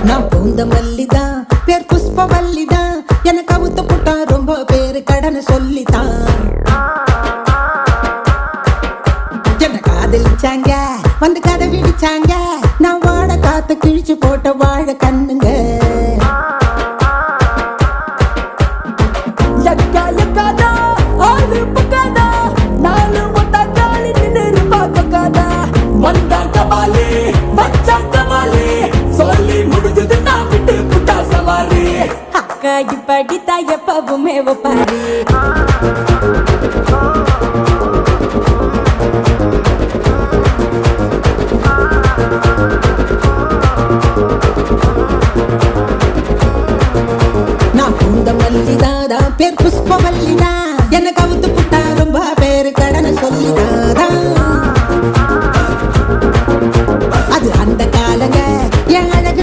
நான் பூந்த மல்லிதான், பேர் புஷ்பவல்லிதான். எனக்கு அவுத்த புட்டா ரொம்ப பேரு கடனை சொல்லித்தான். என்ன காதலிச்சாங்க, வந்து கதை விடிச்சாங்க. நான் வாழ காத்து கிழிச்சு போட்ட வாழ கண்ணுங்க. இப்படித்தான் எப்பவுமே ஒப்பாரி. நான் பூந்த மல்லிதான், பேர் புஷ்பவல்லிதான்.